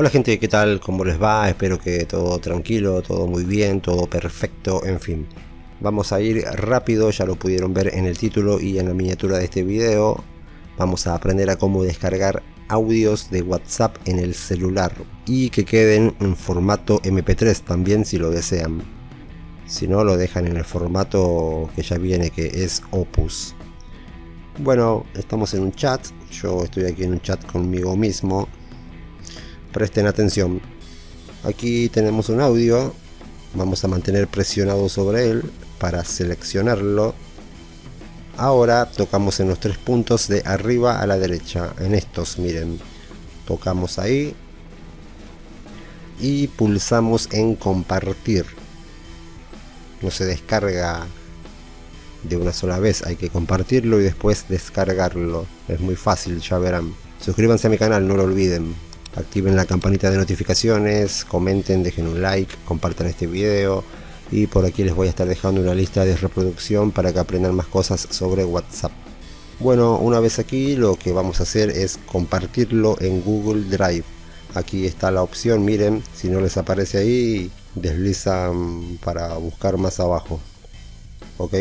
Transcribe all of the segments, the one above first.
Hola gente, ¿qué tal? ¿Cómo les va? Espero que todo tranquilo, todo muy bien, todo perfecto, en fin. Vamos a ir rápido, ya lo pudieron ver en el título y en la miniatura de este video. Vamos a aprender a cómo descargar audios de WhatsApp en el celular y que queden en formato MP3 también si lo desean. Si no, lo dejan en el formato que ya viene, que es Opus. Bueno, estamos en un chat, yo estoy aquí en un chat conmigo mismo. Presten atención, aquí tenemos un audio, vamos a mantener presionado sobre él para seleccionarlo. Ahora tocamos en los tres puntos de arriba a la derecha, en estos, miren, tocamos ahí y pulsamos en compartir. No se descarga de una sola vez, hay que compartirlo y después descargarlo, es muy fácil, ya verán. Suscríbanse a mi canal, no lo olviden. Activen la campanita de notificaciones, comenten, dejen un like, compartan este video y por aquí les voy a estar dejando una lista de reproducción para que aprendan más cosas sobre WhatsApp. Bueno, una vez aquí lo que vamos a hacer es compartirlo en Google Drive. Aquí está la opción, miren, si no les aparece ahí, deslizan para buscar más abajo. Ok,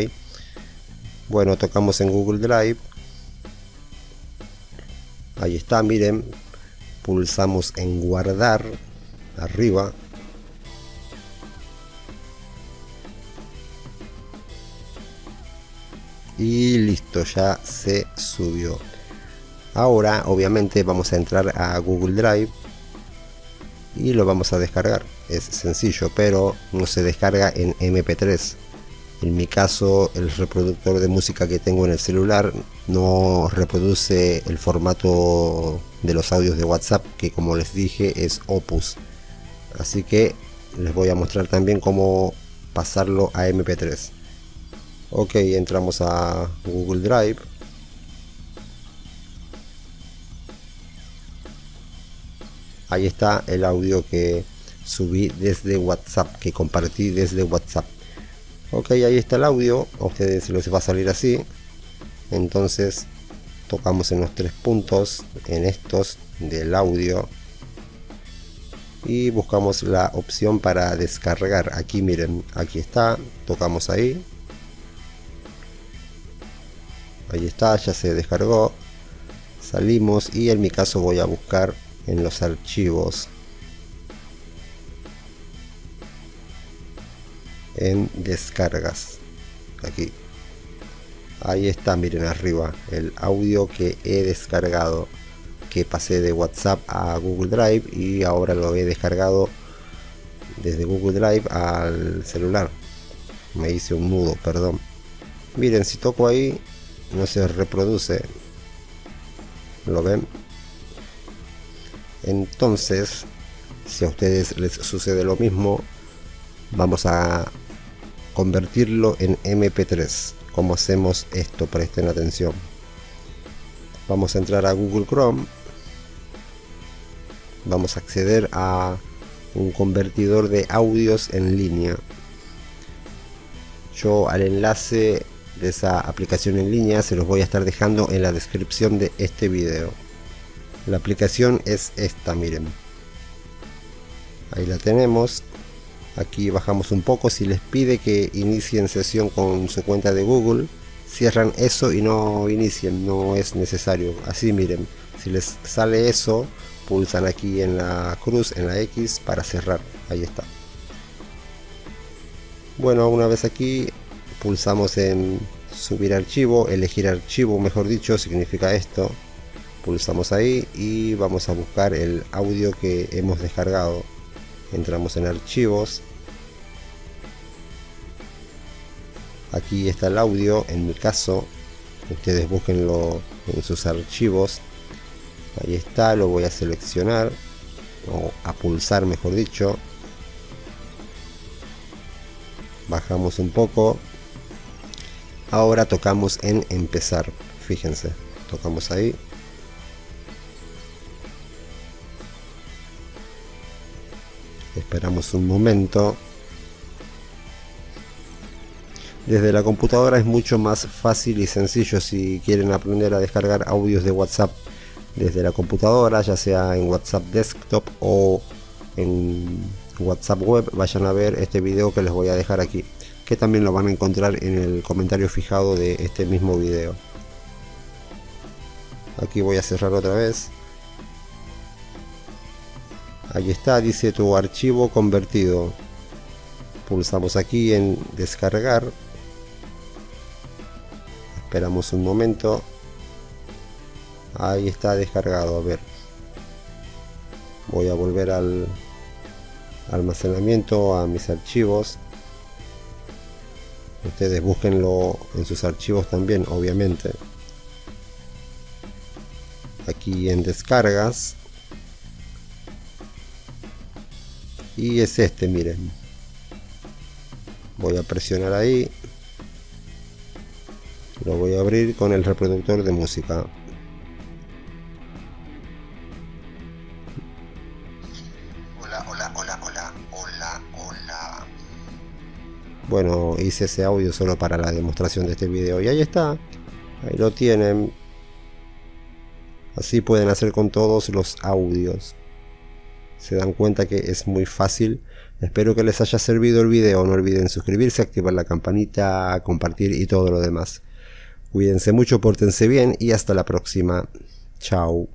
bueno, tocamos en Google Drive. Ahí está, miren. Pulsamos en guardar arriba y listo, ya se subió. Ahora obviamente vamos a entrar a Google Drive y lo vamos a descargar. Es sencillo, pero no se descarga en MP3. En mi caso, el reproductor de música que tengo en el celular no reproduce el formato de los audios de WhatsApp, que como les dije es Opus. Así que les voy a mostrar también cómo pasarlo a MP3. Ok, entramos a Google Drive. Ahí está el audio que subí desde WhatsApp, que compartí desde WhatsApp. Ok, ahí está el audio, a ustedes se les va a salir así. Entonces tocamos en los tres puntos, en estos del audio, y buscamos la opción para descargar. Aquí miren, aquí está, tocamos ahí. Ahí está, ya se descargó. Salimos y en mi caso voy a buscar en los archivos, en descargas, aquí. Ahí está, miren arriba, el audio que he descargado, que pasé de WhatsApp a Google Drive y ahora lo he descargado desde Google Drive al celular. Me hice un nudo, perdón. Miren, si toco ahí, no se reproduce. ¿Lo ven? Entonces, si a ustedes les sucede lo mismo, vamos a convertirlo en MP3. ¿Cómo hacemos esto? Presten atención. Vamos a entrar a Google Chrome. Vamos a acceder a un convertidor de audios en línea. Yo al enlace de esa aplicación en línea se los voy a estar dejando en la descripción de este video. La aplicación es esta, miren. Ahí la tenemos. Aquí bajamos un poco. Si les pide que inicien sesión con su cuenta de Google, cierran eso y no inicien, no es necesario. Así miren, si les sale eso, pulsan aquí en la cruz, en la X, para cerrar. Ahí está. Bueno, una vez aquí pulsamos en subir archivo, elegir archivo, mejor dicho, significa esto. Pulsamos ahí y vamos a buscar el audio que hemos descargado. Entramos en archivos. Aquí está el audio, en mi caso. Ustedes búsquenlo en sus archivos. Ahí está, lo voy a seleccionar, o a pulsar mejor dicho. Bajamos un poco. Ahora tocamos en empezar. Fíjense, tocamos ahí. Esperamos un momento. Desde la computadora es mucho más fácil y sencillo si quieren aprender a descargar audios de WhatsApp desde la computadora, ya sea en WhatsApp Desktop o en WhatsApp Web. Vayan a ver este video que les voy a dejar aquí, que también lo van a encontrar en el comentario fijado de este mismo video. Aquí voy a cerrar otra vez. Ahí está, dice tu archivo convertido. Pulsamos aquí en descargar. Esperamos un momento. Ahí está descargado. A ver, voy a volver al almacenamiento, a mis archivos. Ustedes búsquenlo en sus archivos también, obviamente. Aquí en descargas. Y es este, miren. Voy a presionar ahí. Lo voy a abrir con el reproductor de música. Hola, hola, hola, hola, hola, hola. Bueno, hice ese audio solo para la demostración de este video. Y ahí está. Ahí lo tienen. Así pueden hacer con todos los audios. Se dan cuenta que es muy fácil. Espero que les haya servido el video. No olviden suscribirse, activar la campanita, compartir y todo lo demás. Cuídense mucho, pórtense bien y hasta la próxima. Chao.